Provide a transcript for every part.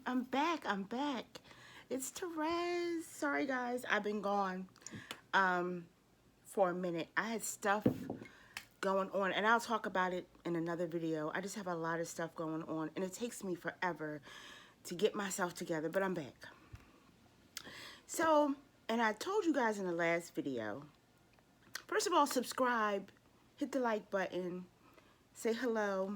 I'm back. I'm back. It's Therese. Sorry, guys. I've been gone um, for a minute. I had stuff going on, and I'll talk about it in another video. I just have a lot of stuff going on, and it takes me forever to get myself together, but I'm back. So, and I told you guys in the last video, first of all, subscribe, hit the like button, say hello,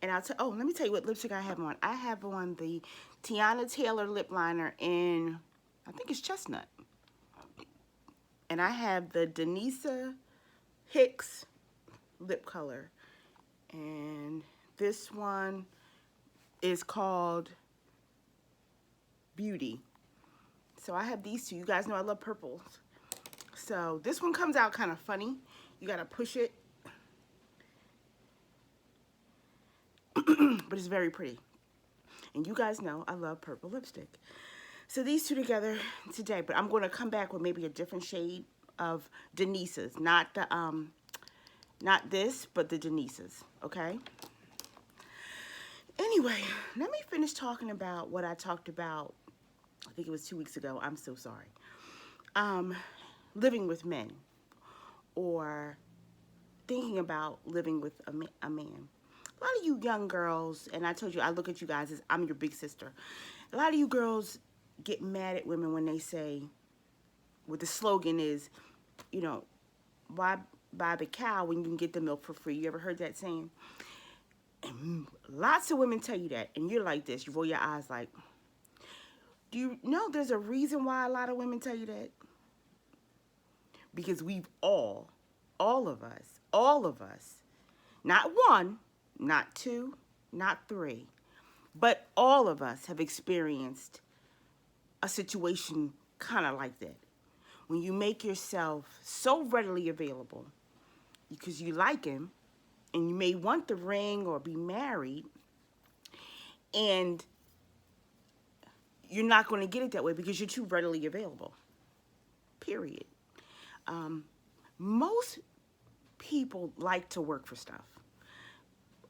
and let me tell you what lipstick I have on. I have on the Tiana Taylor lip liner in, I think it's chestnut. And I have the Denisa Hicks lip color. And this one is called Beauty. So I have these two. You guys know I love purples. So this one comes out kind of funny. You gotta push it. But it's very pretty. And you guys know I love purple lipstick. So these two together today, but I'm going to come back with maybe a different shade of Denise's, not this, but the Denise's, okay? Anyway, let me finish talking about what I talked about, I think it was 2 weeks ago. I'm so sorry. Living with men, or thinking about living with a man. A lot of you young girls, and I told you, I look at you guys as I'm your big sister. A lot of you girls get mad at women when they say, what the slogan is, you know, why buy the cow when you can get the milk for free? You ever heard that saying? And lots of women tell you that, and you're like this. You roll your eyes like, do you know there's a reason why a lot of women tell you that? Because we've all of us, not one, not two, not three, but all of us have experienced a situation kind of like that. When you make yourself so readily available because you like him and you may want the ring or be married, and you're not going to get it that way because you're too readily available, period. Most people like to work for stuff.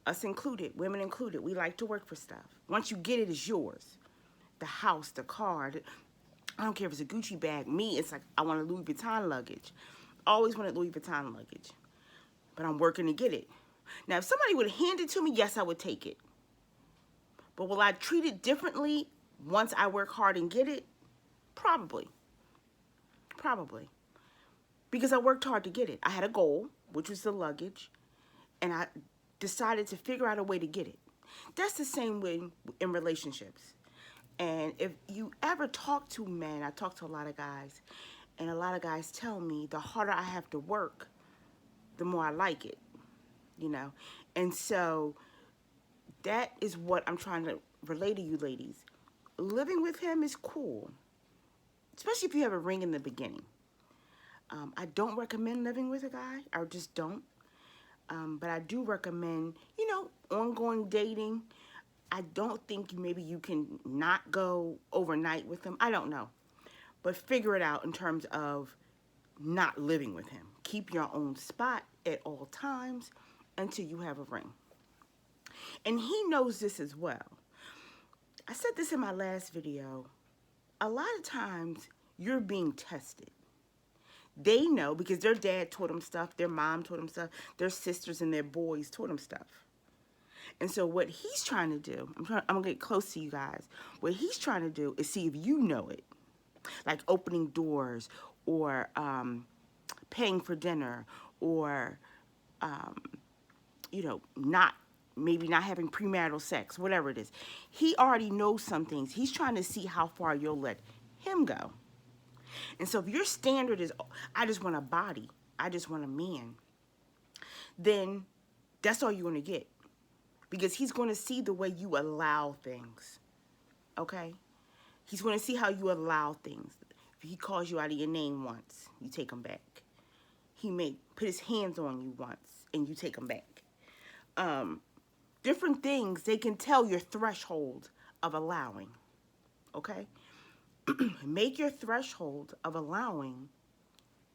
Us included, women included, we like to work for stuff. Once you get it, it's yours. The house, the car, I don't care if it's a Gucci bag. Me, it's like I want a Louis Vuitton luggage. Always wanted Louis Vuitton luggage. But I'm working to get it. Now, if somebody would hand it to me, yes, I would take it. But will I treat it differently once I work hard and get it? Probably. Probably. Because I worked hard to get it. I had a goal, which was the luggage, and I decided to figure out a way to get it. That's the same way in relationships. And if you ever talk to men, I talk to a lot of guys, and a lot of guys tell me the harder I have to work, the more I like it, you know. And so that is what I'm trying to relay to you ladies. Living with him is cool, especially if you have a ring in the beginning. I don't recommend living with a guy. I just don't. But I do recommend, you know, ongoing dating. I don't think maybe you can not go overnight with him. I don't know. But figure it out in terms of not living with him. Keep your own spot at all times until you have a ring. And he knows this as well. I said this in my last video. A lot of times you're being tested. They know because their dad taught them stuff, their mom taught them stuff, their sisters and their boys taught them stuff. And so what he's trying to do, I'm going to get close to you guys. What he's trying to do is see if you know it. Like opening doors, or paying for dinner, or, you know, maybe not having premarital sex, whatever it is. He already knows some things. He's trying to see how far you'll let him go. And so if your standard is, I just want a body, I just want a man, then that's all you're going to get. Because he's going to see the way you allow things, okay? He's going to see how you allow things. If he calls you out of your name once, you take him back. He may put his hands on you once, and you take him back. Different things, they can tell your threshold of allowing, okay? Make your threshold of allowing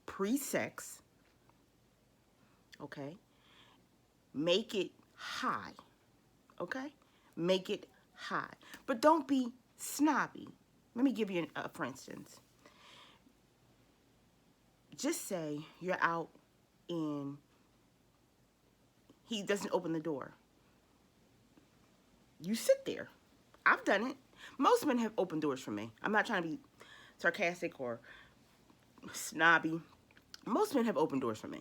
pre-sex, okay? Make it high, okay? Make it high. But don't be snobby. Let me give you for instance. Just say you're out and he doesn't open the door. You sit there. I've done it. Most men have opened doors for me. I'm not trying to be sarcastic or snobby. Most men have opened doors for me.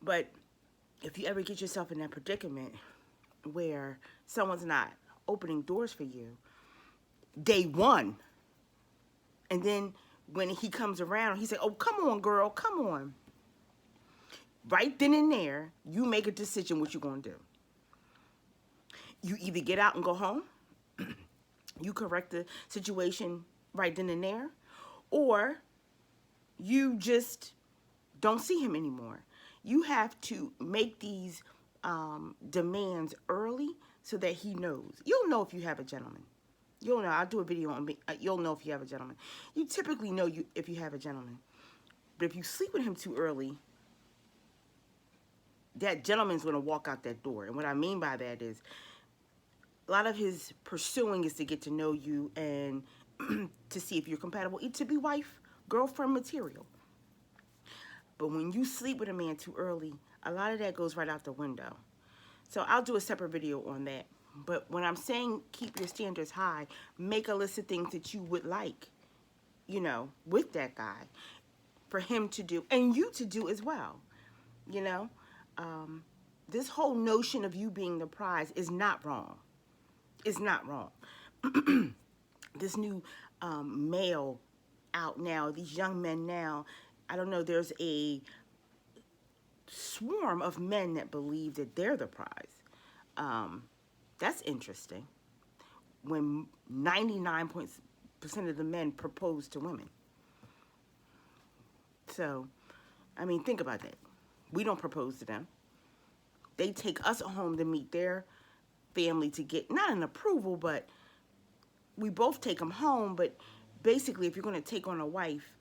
But if you ever get yourself in that predicament where someone's not opening doors for you, day one, and then when he comes around, he says, oh, come on, girl, come on. Right then and there, you make a decision what you're going to do. You either get out and go home, you correct the situation right then and there, or you just don't see him anymore. You have to make these demands early so that he knows. You'll know if you have a gentleman. You'll know. I'll do a video on me. You'll know if you have a gentleman. You typically know if you have a gentleman. But if you sleep with him too early, that gentleman's going to walk out that door. And what I mean by that is a lot of his pursuing is to get to know you and to see if you're compatible, to be wife, girlfriend material. But when you sleep with a man too early, a lot of that goes right out the window. So I'll do a separate video on that. But when I'm saying keep your standards high, make a list of things that you would like, you know, with that guy for him to do and you to do as well, you know. This whole notion of you being the prize is not wrong. It's not wrong. This new male out now, these young men now, I don't know, there's a swarm of men that believe that they're the prize. That's interesting. When 99% of the men propose to women. So, I mean, think about that. We don't propose to them. They take us home to meet their family to get, not an approval, but we both take them home. But basically, if you're going to take on a wife,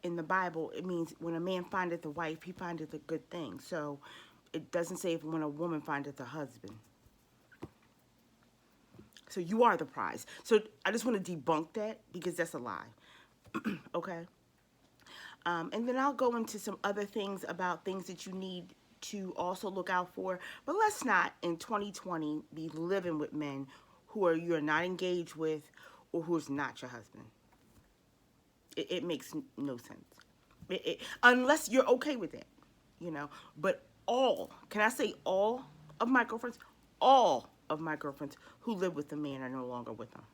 in the Bible, it means when a man findeth a wife, he findeth a good thing. So it doesn't say if when a woman findeth a husband. So you are the prize. So I just want to debunk that because that's a lie. Okay? And then I'll go into some other things about things that you need to also look out for. But let's not, in 2020, be living with men who you're not engaged with or who's not your husband. It makes no sense. Unless you're okay with it, you know. But can I say all of my girlfriends? All of my girlfriends who live with the man are no longer with them.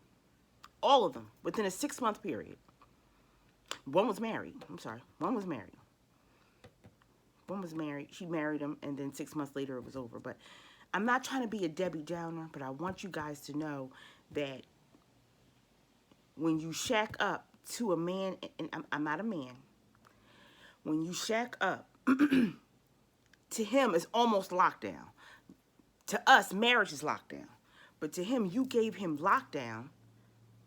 All of them, within a 6-month period. One was married. I'm sorry. One was married. One was married. She married him, and then 6 months later it was over. But I'm not trying to be a Debbie Downer, but I want you guys to know that when you shack up to a man, and I'm not a man, when you shack up, to him it's almost lockdown. To us, marriage is lockdown. But to him, you gave him lockdown.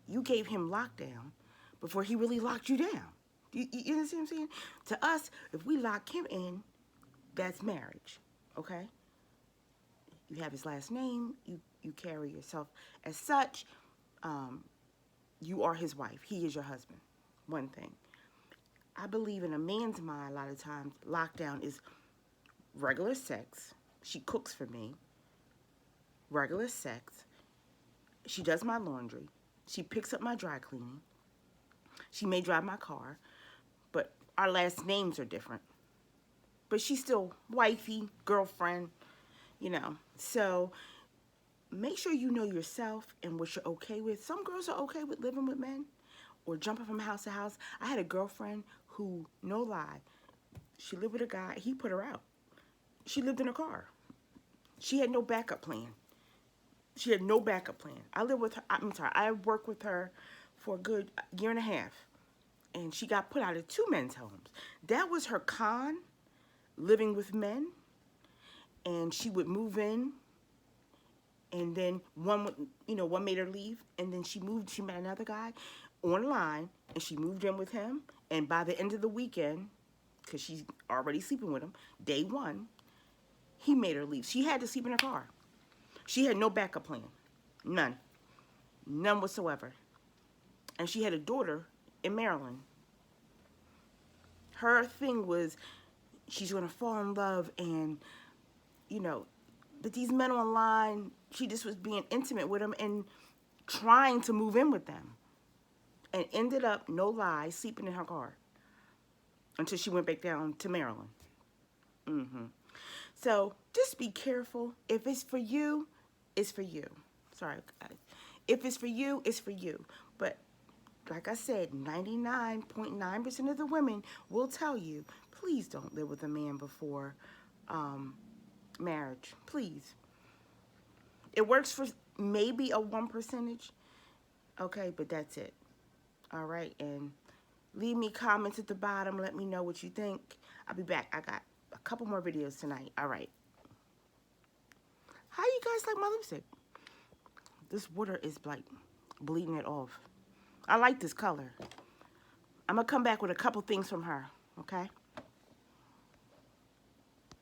You gave him lockdown before he really locked you down. You understand what I'm saying? To us, if we lock him in, that's marriage, okay? You have his last name. You carry yourself as such. You are his wife. He is your husband. One thing. I believe in a man's mind, a lot of times, lockdown is regular sex. She cooks for me. Regular sex. She does my laundry. She picks up my dry cleaning. She may drive my car, but our last names are different. But she's still wifey, girlfriend, you know. So make sure you know yourself and what you're okay with. Some girls are okay with living with men or jumping from house to house. I had a girlfriend who, no lie, she lived with a guy. He put her out. She lived in a car. She had no backup plan. She had no backup plan. I lived with her. I worked with her for a good year and a half. And she got put out of 2 men's homes. That was her con, living with men. And she would move in. And then one made her leave. And then she met another guy online. And she moved in with him. And by the end of the weekend, because she's already sleeping with him, day 1, He made her leave. She had to sleep in her car. She had no backup plan. None. None whatsoever. And she had a daughter in Maryland. Her thing was she's going to fall in love and, you know, but these men online, she just was being intimate with them and trying to move in with them. And ended up, no lie, sleeping in her car until she went back down to Maryland. So just be careful. If it's for you, it's for you. Sorry, guys. If it's for you, it's for you. But like I said, 99.9% of the women will tell you, please don't live with a man before marriage. Please. It works for maybe a 1%. Okay, but that's it. All right, and leave me comments at the bottom. Let me know what you think. I'll be back. I got a couple more videos tonight. All right. How you guys like my lipstick? This water is like bleeding it off. I like this color. I'm going to come back with a couple things from her, okay?